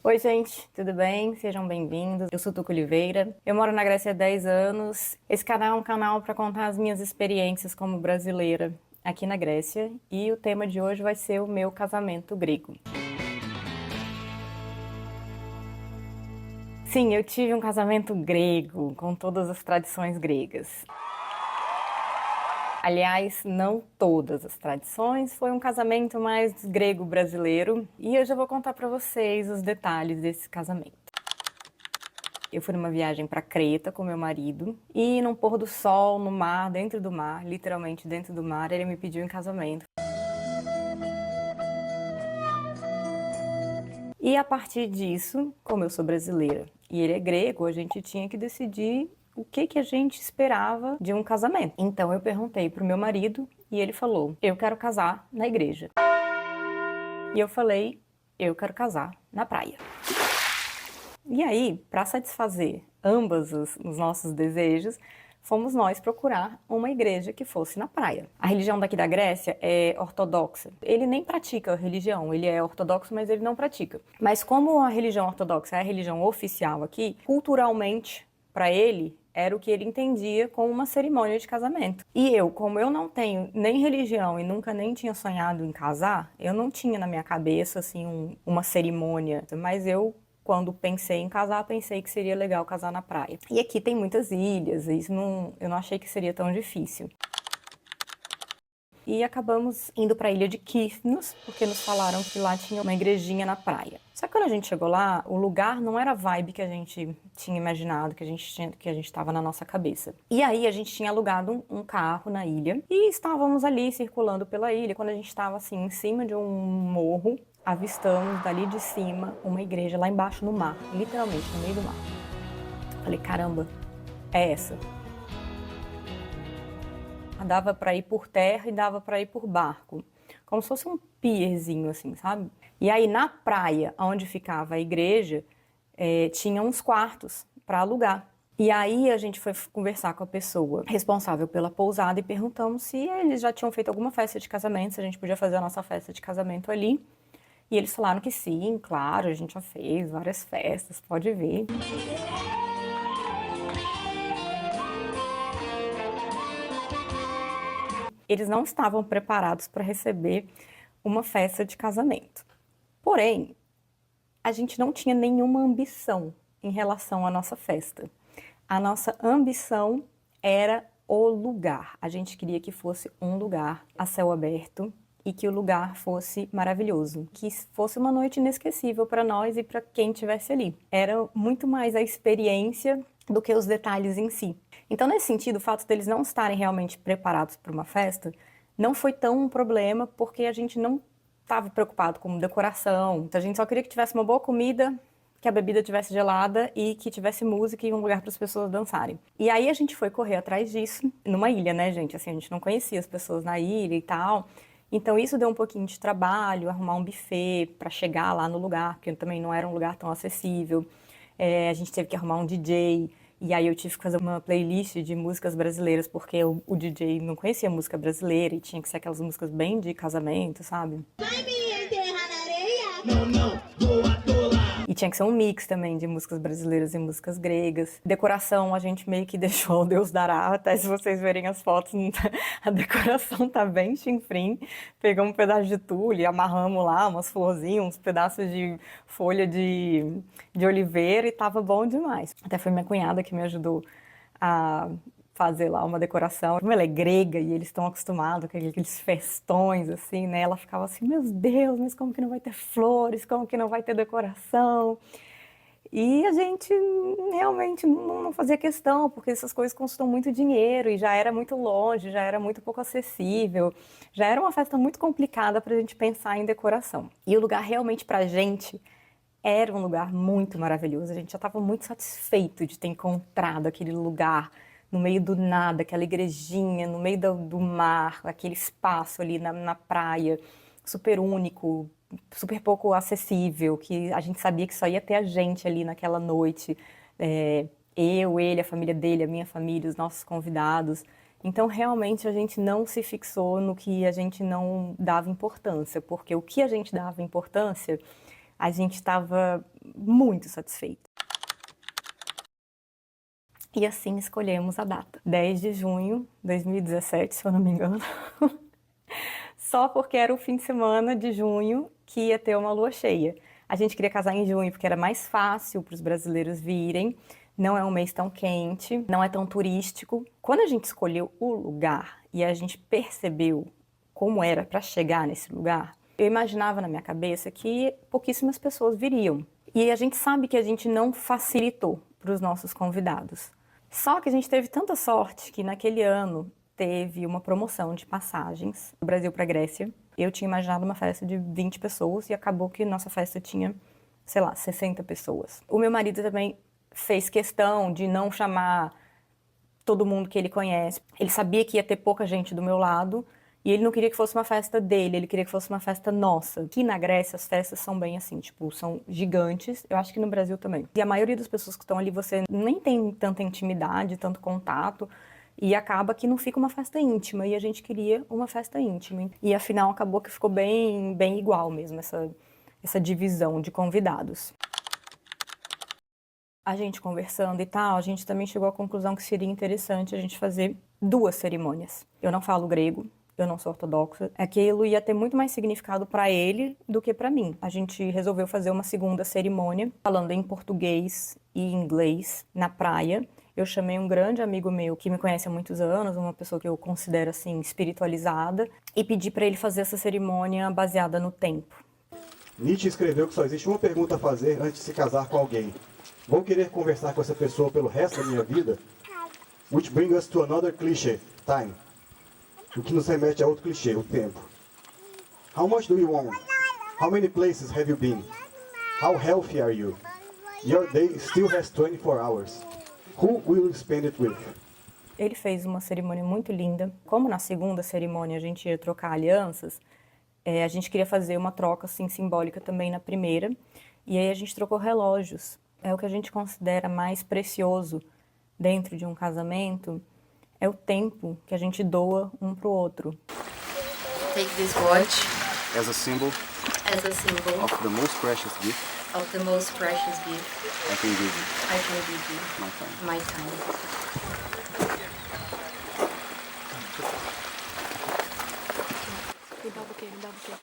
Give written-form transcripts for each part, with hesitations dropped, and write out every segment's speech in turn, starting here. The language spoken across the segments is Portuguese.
Oi, gente, tudo bem? Sejam bem-vindos. Eu sou Tuca Oliveira. Eu moro na Grécia há 10 anos. Esse canal é um canal para contar as minhas experiências como brasileira aqui na Grécia e o tema de hoje vai ser o meu casamento grego. Sim, eu tive um casamento grego, com todas as tradições gregas. Aliás, não todas as tradições, foi um casamento mais grego-brasileiro e eu já vou contar para vocês os detalhes desse casamento. Eu fui numa viagem para Creta com meu marido e num pôr do sol no mar, dentro do mar, literalmente dentro do mar, ele me pediu em casamento. E a partir disso, como eu sou brasileira e ele é grego, a gente tinha que decidir o que a gente esperava de um casamento. Então eu perguntei pro meu marido e ele falou: "Eu quero casar na igreja". E eu falei: "Eu quero casar na praia". E aí, para satisfazer ambos os nossos desejos, fomos nós procurar uma igreja que fosse na praia. A religião daqui da Grécia é ortodoxa. Ele nem pratica a religião, ele é ortodoxo, mas ele não pratica. Mas como a religião ortodoxa é a religião oficial aqui, culturalmente, para ele, era o que ele entendia como uma cerimônia de casamento. E eu, como eu não tenho nem religião e nunca nem tinha sonhado em casar, eu não tinha na minha cabeça assim uma cerimônia, mas quando pensei em casar, pensei que seria legal casar na praia. E aqui tem muitas ilhas, eu não achei que seria tão difícil. E acabamos indo para a ilha de Kíthnos, porque nos falaram que lá tinha uma igrejinha na praia. Só que quando a gente chegou lá, o lugar não era a vibe que a gente tinha imaginado, que a gente estava na nossa cabeça. E aí a gente tinha alugado um carro na ilha e estávamos ali circulando pela ilha. Quando a gente estava assim em cima de um morro, avistamos dali de cima uma igreja lá embaixo no mar, literalmente no meio do mar. Falei, caramba, é essa. Dava para ir por terra e dava para ir por barco, como se fosse um pierzinho assim, sabe? E aí na praia, onde ficava a igreja, tinha uns quartos para alugar. E aí a gente foi conversar com a pessoa responsável pela pousada e perguntamos se eles já tinham feito alguma festa de casamento, se a gente podia fazer a nossa festa de casamento ali. E eles falaram que sim, claro, a gente já fez várias festas, pode ver. Eles não estavam preparados para receber uma festa de casamento. Porém, a gente não tinha nenhuma ambição em relação à nossa festa. A nossa ambição era o lugar. A gente queria que fosse um lugar a céu aberto e que o lugar fosse maravilhoso, que fosse uma noite inesquecível para nós e para quem estivesse ali. Era muito mais a experiência do que os detalhes em si. Então, nesse sentido, o fato deles não estarem realmente preparados para uma festa não foi tão um problema, porque a gente não estava preocupado com decoração. Então, a gente só queria que tivesse uma boa comida, que a bebida tivesse gelada e que tivesse música e um lugar para as pessoas dançarem. E aí a gente foi correr atrás disso, numa ilha, né, gente? Assim, a gente não conhecia as pessoas na ilha e tal. Então isso deu um pouquinho de trabalho, arrumar um buffet para chegar lá no lugar, porque também não era um lugar tão acessível. A gente teve que arrumar um DJ, e aí eu tive que fazer uma playlist de músicas brasileiras, porque o DJ não conhecia música brasileira e tinha que ser aquelas músicas bem de casamento, sabe? Vai me enterrar na areia? Não, não, E tinha que ser um mix também de músicas brasileiras e músicas gregas. Decoração a gente meio que deixou Deus dará, até se vocês verem as fotos, a decoração tá bem chinfrim. Pegamos um pedaço de tule, amarramos lá umas florzinhas, uns pedaços de folha de oliveira e tava bom demais. Até foi minha cunhada que me ajudou a fazer lá uma decoração. Como ela é grega e eles estão acostumados com aqueles festões, assim, né? Ela ficava assim, meu Deus, mas como que não vai ter flores? Como que não vai ter decoração? E a gente realmente não fazia questão, porque essas coisas custam muito dinheiro e já era muito longe, já era muito pouco acessível, já era uma festa muito complicada para a gente pensar em decoração. E o lugar realmente para a gente era um lugar muito maravilhoso. A gente já estava muito satisfeito de ter encontrado aquele lugar no meio do nada, aquela igrejinha, no meio do mar, aquele espaço ali na praia, super único, super pouco acessível, que a gente sabia que só ia ter a gente ali naquela noite. Eu, ele, a família dele, a minha família, os nossos convidados. Então, realmente, a gente não se fixou no que a gente não dava importância, porque o que a gente dava importância a gente estava muito satisfeita. E assim escolhemos a data, 10 de junho de 2017, se eu não me engano. Só porque era o fim de semana de junho que ia ter uma lua cheia. A gente queria casar em junho porque era mais fácil para os brasileiros virem, não é um mês tão quente, não é tão turístico. Quando a gente escolheu o lugar e a gente percebeu como era para chegar nesse lugar, eu imaginava na minha cabeça que pouquíssimas pessoas viriam. E a gente sabe que a gente não facilitou para os nossos convidados. Só que a gente teve tanta sorte que naquele ano teve uma promoção de passagens do Brasil para a Grécia. Eu tinha imaginado uma festa de 20 pessoas e acabou que nossa festa tinha, sei lá, 60 pessoas. O meu marido também fez questão de não chamar todo mundo que ele conhece. Ele sabia que ia ter pouca gente do meu lado e ele não queria que fosse uma festa dele, ele queria que fosse uma festa nossa. Aqui na Grécia as festas são bem assim, tipo, são gigantes. Eu acho que no Brasil também. E a maioria das pessoas que estão ali você nem tem tanta intimidade, tanto contato. E acaba que não fica uma festa íntima, e a gente queria uma festa íntima. E afinal acabou que ficou bem igual mesmo, essa divisão de convidados. A gente conversando e tal, a gente também chegou à conclusão que seria interessante a gente fazer 2 cerimônias. Eu não falo grego, eu não sou ortodoxa. Aquilo ia ter muito mais significado para ele do que para mim. A gente resolveu fazer uma segunda cerimônia, falando em português e inglês, na praia. Eu chamei um grande amigo meu que me conhece há muitos anos, uma pessoa que eu considero assim espiritualizada, e pedi para ele fazer essa cerimônia baseada no tempo. Nietzsche escreveu que só existe uma pergunta a fazer antes de se casar com alguém. Vou querer conversar com essa pessoa pelo resto da minha vida? Which brings us to another cliché, time. O que nos remete a outro clichê, o tempo. How much do you own? How many places have you been? How healthy are you? Your day still has 24 hours. Who will you spend it with? Ele fez uma cerimônia muito linda. Como na segunda cerimônia a gente ia trocar alianças, a gente queria fazer uma troca assim, simbólica também na primeira. E aí a gente trocou relógios. É o que a gente considera mais precioso dentro de um casamento, é o tempo que a gente doa um pro outro. Take this watch as a symbol of the most precious gift I can give you, my time.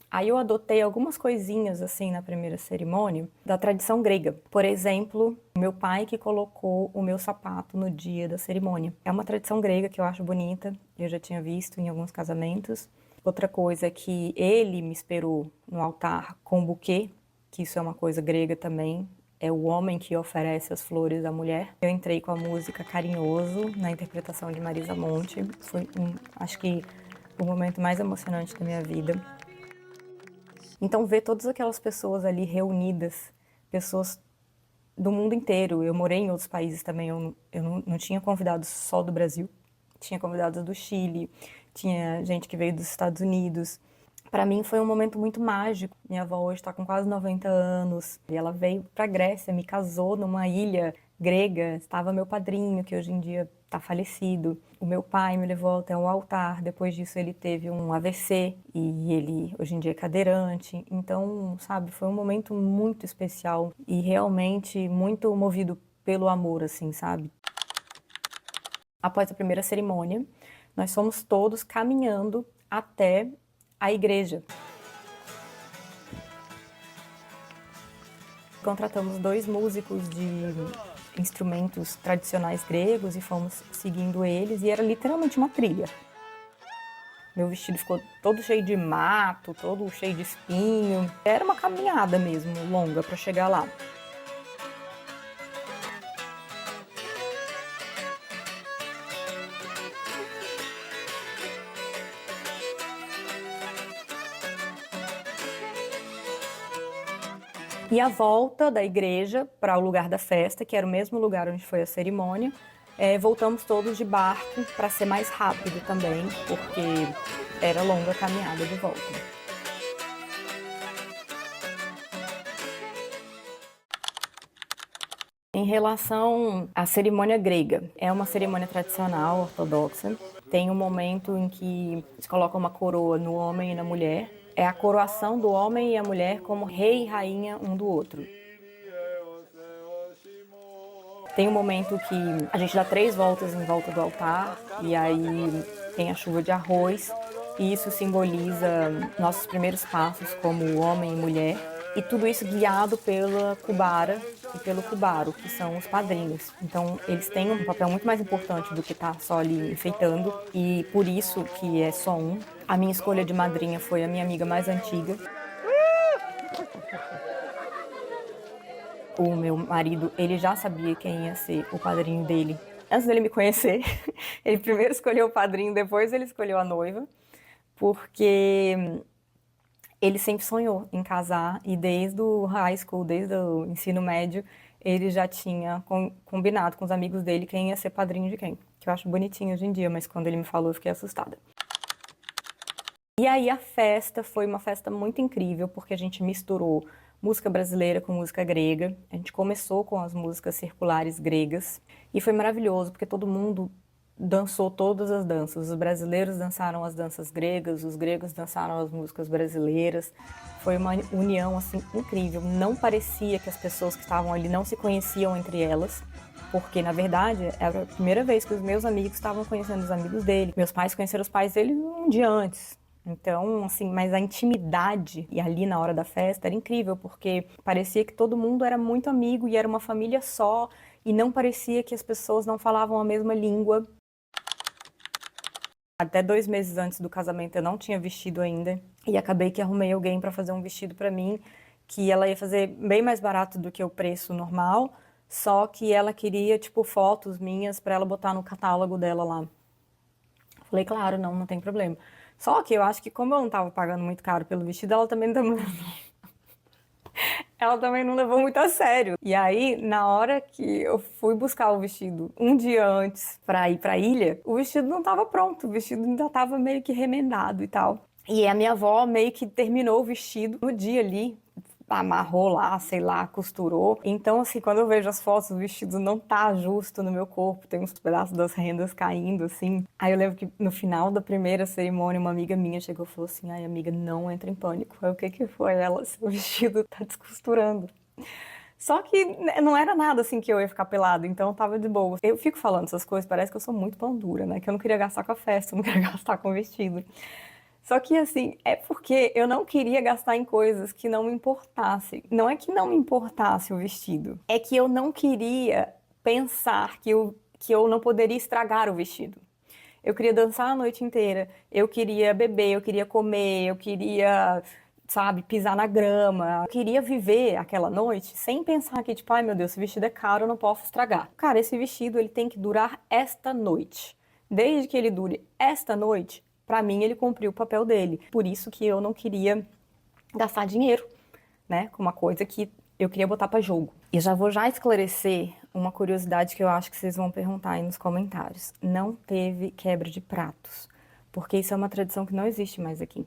Aí eu adotei algumas coisinhas assim na primeira cerimônia da tradição grega. Por exemplo, meu pai que colocou o meu sapato no dia da cerimônia. É uma tradição grega que eu acho bonita, eu já tinha visto em alguns casamentos. Outra coisa é que ele me esperou no altar com um buquê, que isso é uma coisa grega também. É o homem que oferece as flores à mulher. Eu entrei com a música Carinhoso, na interpretação de Marisa Monte. Foi, acho que, o momento mais emocionante da minha vida. Então, ver todas aquelas pessoas ali reunidas, pessoas do mundo inteiro. Eu morei em outros países também, eu não tinha convidados só do Brasil. Tinha convidados do Chile, tinha gente que veio dos Estados Unidos. Para mim foi um momento muito mágico. Minha avó hoje está com quase 90 anos. E ela veio para a Grécia, me casou numa ilha grega. Estava meu padrinho, que hoje em dia está falecido. O meu pai me levou até um altar. Depois disso ele teve um AVC e ele hoje em dia é cadeirante. Então, sabe, foi um momento muito especial e realmente muito movido pelo amor, assim, sabe? Após a primeira cerimônia, nós fomos todos caminhando até a igreja. Contratamos 2 músicos de instrumentos tradicionais gregos e fomos seguindo eles, e era literalmente uma trilha. Meu vestido ficou todo cheio de mato, todo cheio de espinho. Era uma caminhada mesmo, longa, para chegar lá. E a volta da igreja para o lugar da festa, que era o mesmo lugar onde foi a cerimônia, voltamos todos de barco para ser mais rápido também, porque era longa a caminhada de volta. Em relação à cerimônia grega, é uma cerimônia tradicional, ortodoxa. Tem um momento em que se coloca uma coroa no homem e na mulher. É a coroação do homem e a mulher como rei e rainha um do outro. Tem um momento que a gente dá 3 voltas em volta do altar e aí tem a chuva de arroz e isso simboliza nossos primeiros passos como homem e mulher. E tudo isso guiado pela cubara e pelo cubaro, que são os padrinhos. Então, eles têm um papel muito mais importante do que estar só ali enfeitando. E por isso que é só um. A minha escolha de madrinha foi a minha amiga mais antiga. O meu marido, ele já sabia quem ia ser o padrinho dele. Antes dele me conhecer, ele primeiro escolheu o padrinho, depois ele escolheu a noiva. Porque ele sempre sonhou em casar e desde o high school, desde o ensino médio, ele já tinha combinado com os amigos dele quem ia ser padrinho de quem. Que eu acho bonitinho hoje em dia, mas quando ele me falou eu fiquei assustada. E aí a festa foi uma festa muito incrível, porque a gente misturou música brasileira com música grega. A gente começou com as músicas circulares gregas e foi maravilhoso, porque todo mundo dançou todas as danças. Os brasileiros dançaram as danças gregas, os gregos dançaram as músicas brasileiras. Foi uma união assim incrível. Não parecia que as pessoas que estavam ali não se conheciam entre elas, porque na verdade era a primeira vez que os meus amigos estavam conhecendo os amigos dele. Meus pais conheceram os pais dele um dia antes. Então, assim, mas a intimidade e ali na hora da festa era incrível, porque parecia que todo mundo era muito amigo e era uma família só, e não parecia que as pessoas não falavam a mesma língua. Até 2 meses antes do casamento eu não tinha vestido ainda e acabei que arrumei alguém para fazer um vestido para mim que ela ia fazer bem mais barato do que o preço normal, só que ela queria tipo fotos minhas para ela botar no catálogo dela lá. Falei, claro, não tem problema. Só que eu acho que como eu não estava pagando muito caro pelo vestido, ela também não levou muito a sério. E aí, na hora que eu fui buscar o vestido um dia antes pra ir pra ilha, o vestido não tava pronto, o vestido ainda tava meio que remendado e tal. E a minha avó meio que terminou o vestido no dia ali, amarrou lá, sei lá, costurou. Então, assim, quando eu vejo as fotos, o vestido não tá justo no meu corpo, tem uns pedaços das rendas caindo, assim. Aí eu lembro que no final da primeira cerimônia, uma amiga minha chegou e falou assim, ai, amiga, não entra em pânico. Aí o que que foi? Ela, seu vestido tá descosturando. Só que não era nada assim que eu ia ficar pelado, então tava de boa. Eu fico falando essas coisas, parece que eu sou muito pão dura, né? Que eu não queria gastar com a festa, eu não queria gastar com o vestido. Só que, assim, é porque eu não queria gastar em coisas que não me importassem. Não é que não me importasse o vestido, é que eu não queria pensar que eu não poderia estragar o vestido. Eu queria dançar a noite inteira, eu queria beber, eu queria comer, eu queria, sabe, pisar na grama. Eu queria viver aquela noite sem pensar que, tipo, ai meu Deus, esse vestido é caro, eu não posso estragar. Cara, esse vestido, ele tem que durar esta noite. Desde que ele dure esta noite, pra mim, ele cumpriu o papel dele. Por isso que eu não queria gastar dinheiro, né? Com uma coisa que eu queria botar pra jogo. E já vou esclarecer uma curiosidade que eu acho que vocês vão perguntar aí nos comentários. Não teve quebra de pratos, porque isso é uma tradição que não existe mais aqui.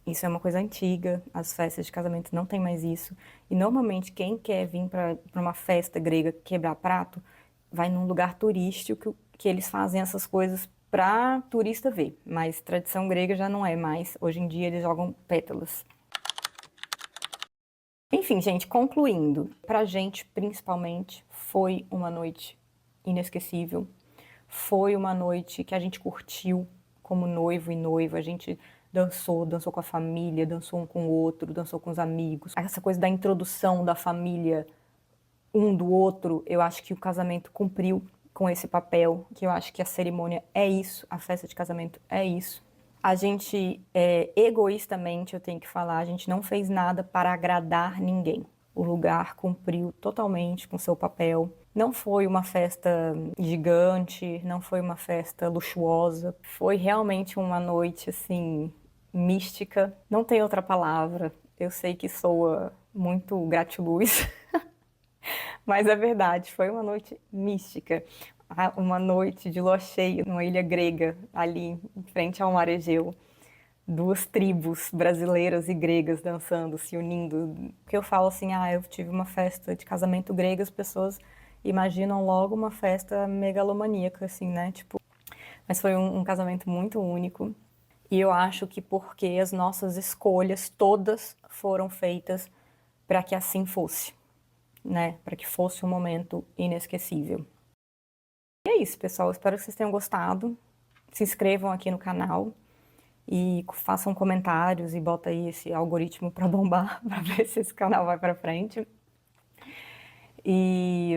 Isso é uma coisa antiga, as festas de casamento não tem mais isso. E normalmente quem quer vir pra uma festa grega quebrar prato, vai num lugar turístico que eles fazem essas coisas para turista ver, mas tradição grega já não é mais. Hoje em dia eles jogam pétalas. Enfim, gente, concluindo, pra gente principalmente foi uma noite inesquecível. Foi uma noite que a gente curtiu como noivo e noiva, a gente dançou com a família, dançou um com o outro, dançou com os amigos. Essa coisa da introdução da família um do outro, eu acho que o casamento cumpriu com esse papel, que eu acho que a cerimônia é isso, a festa de casamento é isso. A gente, egoístamente, eu tenho que falar, a gente não fez nada para agradar ninguém. O lugar cumpriu totalmente com seu papel. Não foi uma festa gigante, não foi uma festa luxuosa. Foi realmente uma noite, assim, mística. Não tem outra palavra. Eu sei que soa muito gratiluz. Mas é verdade, foi uma noite mística, uma noite de lua cheia numa ilha grega, ali em frente ao mar Egeu. 2 tribos brasileiras e gregas dançando, se unindo. Porque eu falo assim, eu tive uma festa de casamento grega, as pessoas imaginam logo uma festa megalomaníaca, assim, né? Tipo, mas foi um casamento muito único. E eu acho que porque as nossas escolhas todas foram feitas para que assim fosse, né? Para que fosse um momento inesquecível. é isso, pessoal. Espero que vocês tenham gostado. Se inscrevam aqui no canal e façam comentários e bota aí esse algoritmo para bombar, para ver se esse canal vai para frente. E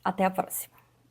até a próxima.